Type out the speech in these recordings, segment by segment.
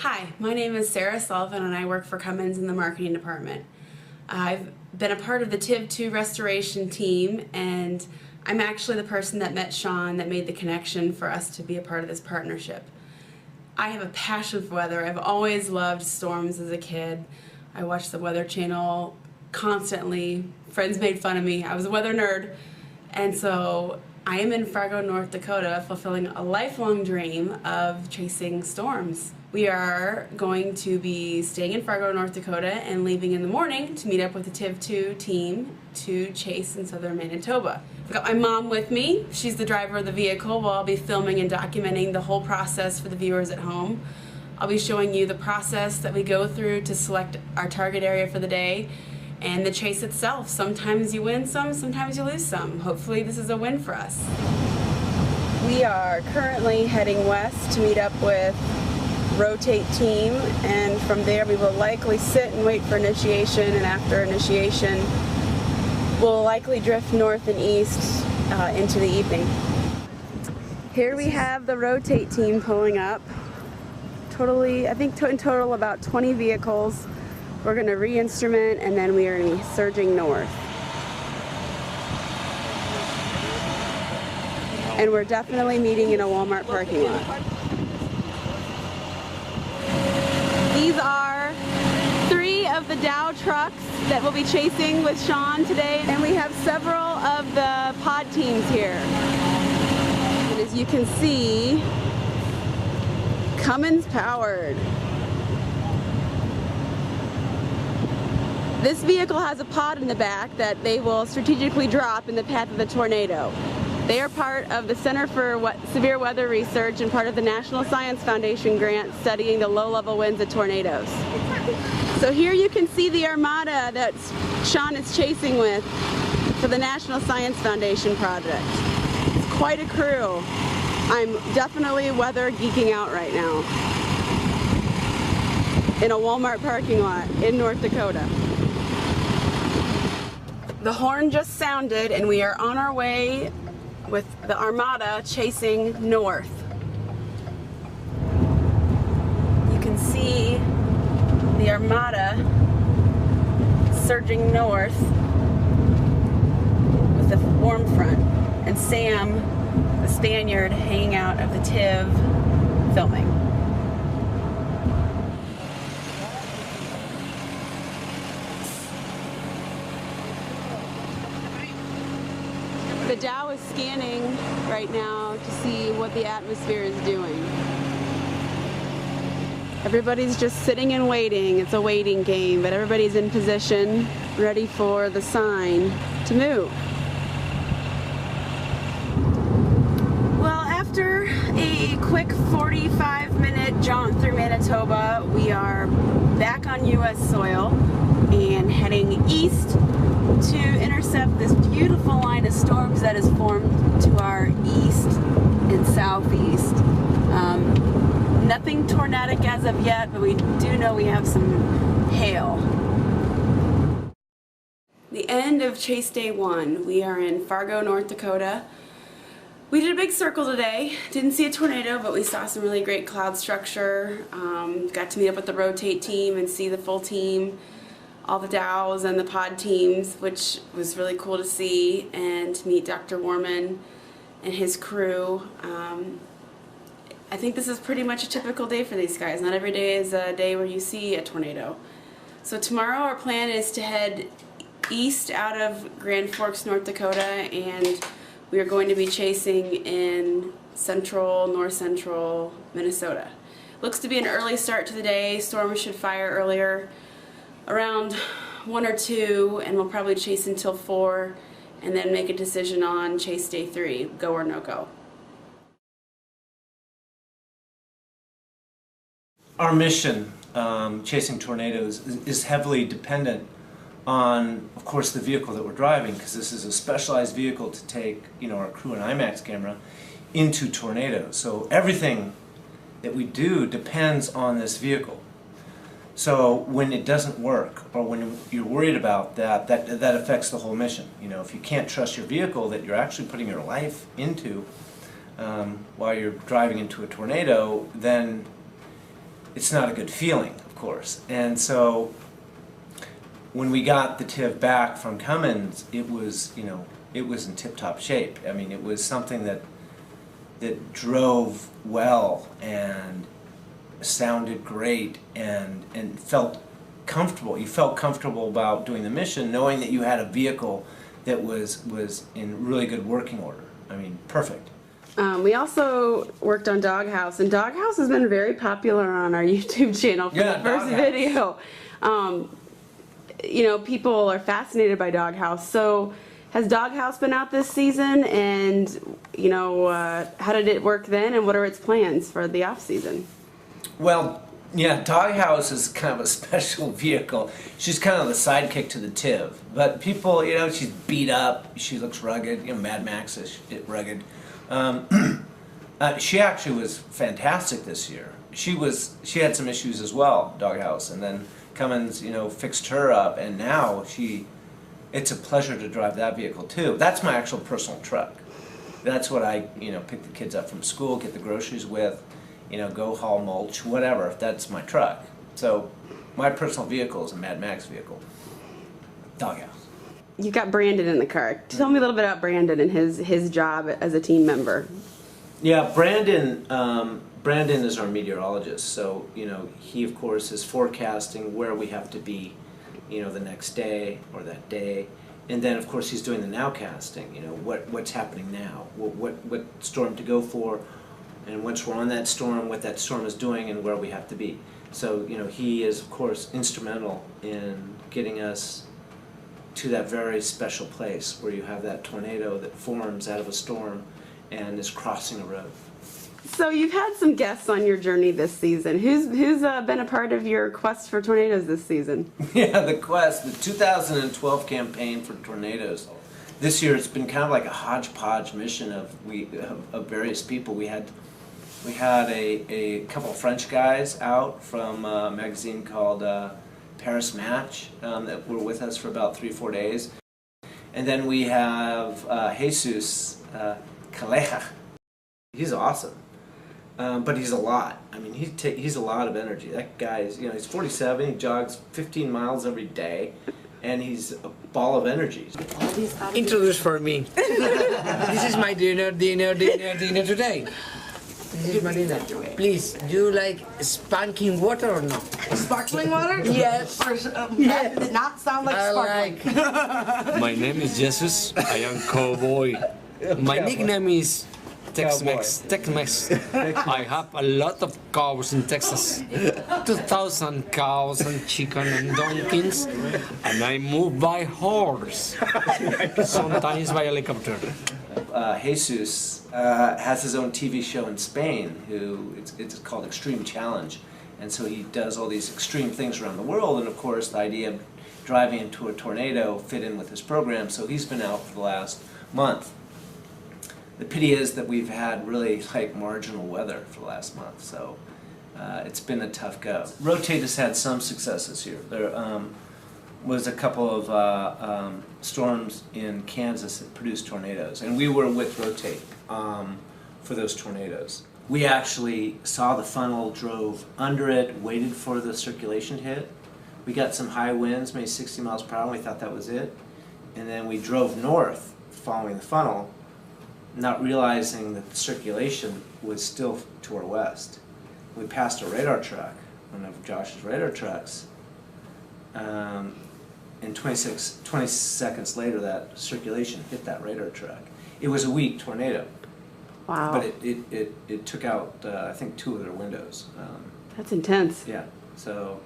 Hi, my name is Sarah Sullivan and I work for Cummins in the marketing department. I've been a part of the TIV2 restoration team, and I'm actually the person that met Sean that made the connection for us to be a part of this partnership. I have a passion for weather. I've always loved storms as a kid. I watched the Weather Channel constantly. Friends made fun of me. I was a weather nerd. And so I am in Fargo, North Dakota, fulfilling a lifelong dream of chasing storms. We are going to be staying in Fargo, North Dakota, and leaving in the morning to meet up with the TIV2 team to chase in southern Manitoba. I've got my mom with me. She's the driver of the vehicle, while I'll be filming and documenting the whole process for the viewers at home. I'll be showing you the process that we go through to select our target area for the day, and the chase itself. Sometimes you win some, sometimes you lose some. Hopefully this is a win for us. We are currently heading west to meet up with Rotate team, and from there we will likely sit and wait for initiation, and after initiation we'll likely drift north and east into the evening. Here we have the Rotate team pulling up. I think in total about 20 vehicles. We're going to re-instrument, and then we are going to be surging north. And we're definitely meeting in a Walmart parking lot. These are 3 of the Dow trucks that we'll be chasing with Sean today, and we have several of the pod teams here. And as you can see, Cummins powered. This vehicle has a pod in the back that they will strategically drop in the path of the tornado. They are part of the Center for Severe Weather Research and part of the National Science Foundation grant studying the low-level winds of tornadoes. So here you can see the armada that Sean is chasing with for the National Science Foundation project. It's quite a crew. I'm definitely weather geeking out right now in a Walmart parking lot in North Dakota. The horn just sounded and we are on our way with the armada chasing north. You can see the armada surging north with the warm front, and Sam, the Spaniard, hanging out of the TIV filming. The Dow is scanning right now to see what the atmosphere is doing. Everybody's just sitting and waiting. It's a waiting game, but everybody's in position, ready for the sign to move. Well, after a quick 45-minute jaunt through Manitoba, we are back on U.S. soil and heading east to intercept this beautiful line of storms that has formed to our east and southeast. Nothing tornadic as of yet, but we do know we have some hail. The end of Chase Day 1. We are in Fargo, North Dakota. We did a big circle today. Didn't see a tornado, but we saw some really great cloud structure. Got to meet up with the Rotate team and see the full team, all the Dows and the pod teams, which was really cool to see, and to meet Dr. Warman and his crew. I think this is pretty much a typical day for these guys. Not every day is a day where you see a tornado. So tomorrow our plan is to head east out of Grand Forks, North Dakota, and we are going to be chasing in north central Minnesota. Looks to be an early start to the day. Storms should fire earlier, around 1 or 2, and we'll probably chase until 4 and then make a decision on chase day 3, go or no go. Our mission, chasing tornadoes, is heavily dependent on, of course, the vehicle that we're driving, because this is a specialized vehicle to take, our crew and IMAX camera into tornadoes. So everything that we do depends on this vehicle. So when it doesn't work, or when you're worried about that affects the whole mission. If you can't trust your vehicle that you're actually putting your life into while you're driving into a tornado, then it's not a good feeling, of course. And so when we got the TIV back from Cummins, it was, you know, it was in tip-top shape. I mean, it was something that drove well and sounded great and felt comfortable. You felt comfortable about doing the mission, knowing that you had a vehicle that was in really good working order. I mean, perfect. We also worked on Doghouse, and Doghouse has been very popular on our YouTube channel for the first video. You know, people are fascinated by Doghouse. So has Doghouse been out this season, and you know, how did it work then, and what are its plans for the off season? Well, yeah, Doghouse is kind of a special vehicle. She's kind of the sidekick to the TIV, but people, you know, she's beat up. She looks rugged, you know, Mad Max-ish, rugged. She actually was fantastic this year. She had some issues as well, Doghouse, and then Cummins, you know, fixed her up, and now it's a pleasure to drive that vehicle too. That's my actual personal truck. That's what I, you know, pick the kids up from school, get the groceries with, you know, go haul mulch, whatever. That's my truck. So my personal vehicle is a Mad Max vehicle. Doghouse. You got Brandon in the car. Tell me a little bit about Brandon and his job as a team member. Yeah, Brandon is our meteorologist. So, you know, he of course is forecasting where we have to be, you know, the next day or that day. And then of course he's doing the nowcasting, you know, what's happening now, what storm to go for, and once we're on that storm, what that storm is doing and where we have to be. So, you know, he is of course instrumental in getting us to that very special place where you have that tornado that forms out of a storm and is crossing a road. So you've had some guests on your journey this season. Who's been a part of your quest for tornadoes this season? Yeah, the 2012 campaign for tornadoes. This year it's been kind of like a hodgepodge mission of various people. We had a couple of French guys out from a magazine called Paris Match that were with us for about 3-4 days. And then we have Jesus Calleja. He's awesome. But he's a lot. I mean, he's a lot of energy. That guy's, you know, he's 47, he jogs 15 miles every day, and he's a ball of energy. Introduce for me. This is my dinner today. This is my dinner. Please, do you like spanking water or no? Sparkling water? Yes. Or, that did not sound like sparkling. My name is Jesus. I am cowboy. My nickname is Tex-Mex. I have a lot of cows in Texas. 2,000 cows and chicken and donkeys. And I move by horse. Sometimes by helicopter. Jesus has his own TV show in Spain. It's called Extreme Challenge. And so he does all these extreme things around the world. And of course, the idea of driving into a tornado fit in with his program. So he's been out for the last month. The pity is that we've had really like marginal weather for the last month, so it's been a tough go. Rotate has had some success this year. There was a couple of storms in Kansas that produced tornadoes, and we were with Rotate for those tornadoes. We actually saw the funnel, drove under it, waited for the circulation to hit. We got some high winds, maybe 60 miles per hour, and we thought that was it. And then we drove north following the funnel, not realizing that the circulation was still to our west. We passed a radar truck, one of Josh's radar trucks, and 20 seconds later that circulation hit that radar truck. It was a weak tornado. Wow. But it took out, I think, 2 of their windows. That's intense. Yeah, so,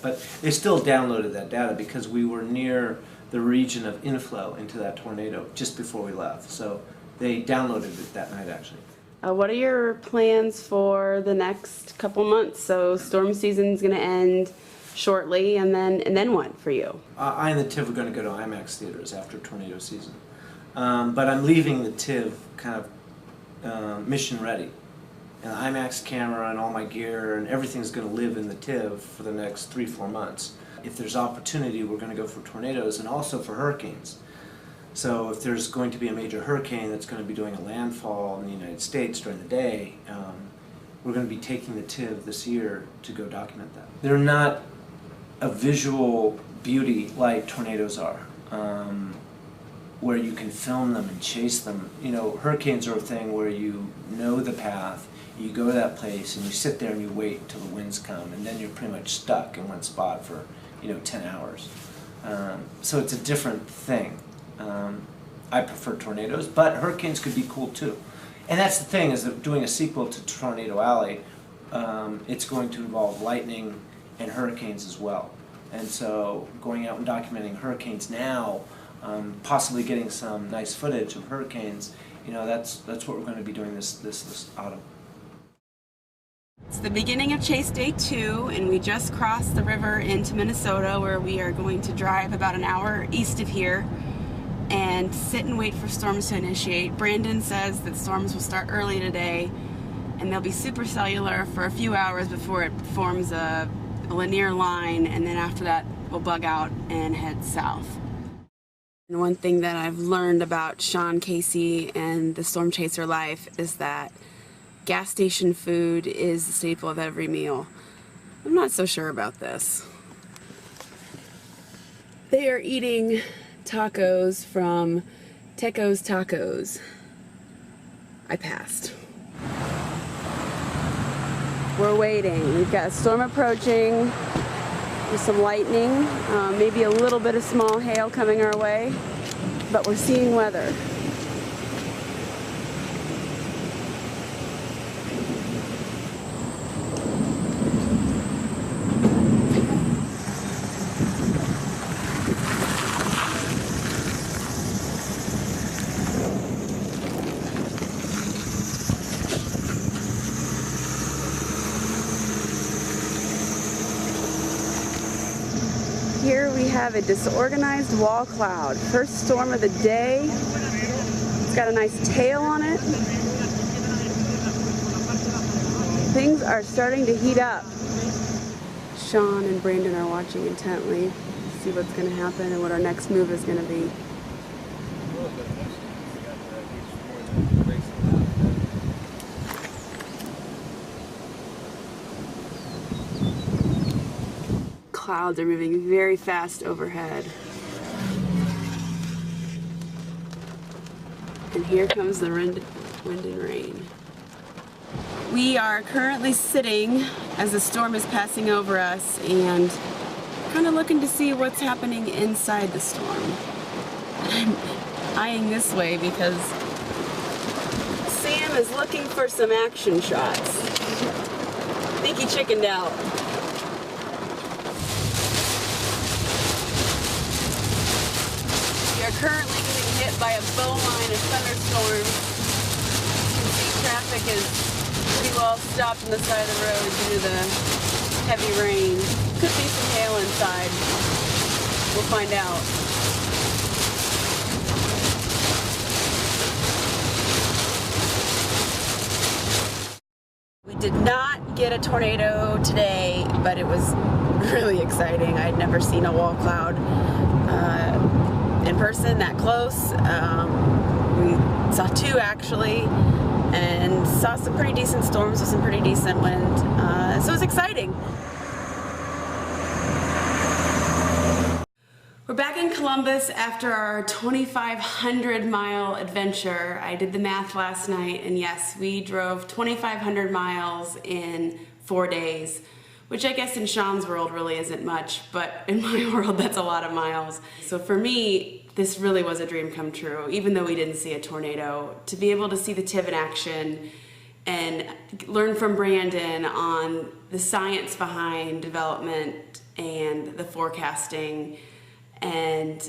but they still downloaded that data because we were near the region of inflow into that tornado just before we left. So they downloaded it that night, actually. What are your plans for the next couple months? So storm season's going to end shortly, and then what for you? I and the TIV are going to go to IMAX theaters after tornado season. But I'm leaving the TIV kind of mission ready. And the IMAX camera and all my gear and everything's going to live in the TIV for the next 3-4 months. If there's opportunity, we're going to go for tornadoes and also for hurricanes. So if there's going to be a major hurricane that's going to be doing a landfall in the United States during the day, we're going to be taking the TIV this year to go document that. They're not a visual beauty like tornadoes are, where you can film them and chase them. You know, hurricanes are a thing where you know the path, you go to that place and you sit there and you wait until the winds come, and then you're pretty much stuck in one spot for, 10 hours. So it's a different thing. I prefer tornadoes, but hurricanes could be cool too. And that's the thing, is that doing a sequel to Tornado Alley, it's going to involve lightning and hurricanes as well. And so going out and documenting hurricanes now, possibly getting some nice footage of hurricanes, that's what we're going to be doing this autumn. It's the beginning of Chase Day 2, and we just crossed the river into Minnesota, where we are going to drive about an hour east of here and sit and wait for storms to initiate. Brandon says that storms will start early today, and they'll be supercellular for a few hours before it forms a linear line, and then after that we'll bug out and head south. And one thing that I've learned about Sean Casey and the Storm Chaser life is that gas station food is the staple of every meal. I'm not so sure about this. They are eating tacos from Teco's Tacos. I passed. We're waiting. We've got a storm approaching with some lightning, maybe a little bit of small hail coming our way, but we're seeing weather. Here we have a disorganized wall cloud. First storm of the day. It's got a nice tail on it. Things are starting to heat up. Sean and Brandon are watching intently to see what's going to happen and what our next move is going to be. Clouds are moving very fast overhead. And here comes the wind and rain. We are currently sitting as the storm is passing over us and kind of looking to see what's happening inside the storm. I'm eyeing this way because Sam is looking for some action shots. I think he chickened out. We are currently getting hit by a bowline of thunderstorms. You can see traffic is pretty well stopped on the side of the road due to the heavy rain. Could be some hail inside. We'll find out. We did not get a tornado today, but it was really exciting. I'd never seen a wall cloud in person that close. We saw two actually, and saw some pretty decent storms with some pretty decent wind. So it was exciting. We're back in Columbus after our 2,500-mile adventure. I did the math last night, and yes, we drove 2,500 miles in 4 days, which I guess in Sean's world really isn't much, but in my world that's a lot of miles. So for me, this really was a dream come true, even though we didn't see a tornado. To be able to see the TIV in action and learn from Brandon on the science behind development and the forecasting, and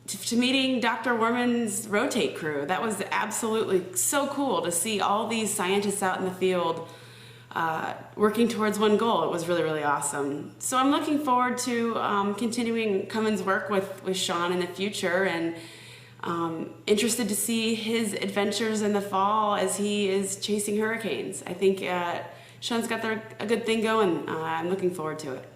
to meeting Dr. Worman's rotate crew. That was absolutely so cool to see all these scientists out in the field working towards one goal. It was really, really awesome. So I'm looking forward to continuing Cummins' work with Sean in the future, and interested to see his adventures in the fall as he is chasing hurricanes. I think Sean's got a good thing going. I'm looking forward to it.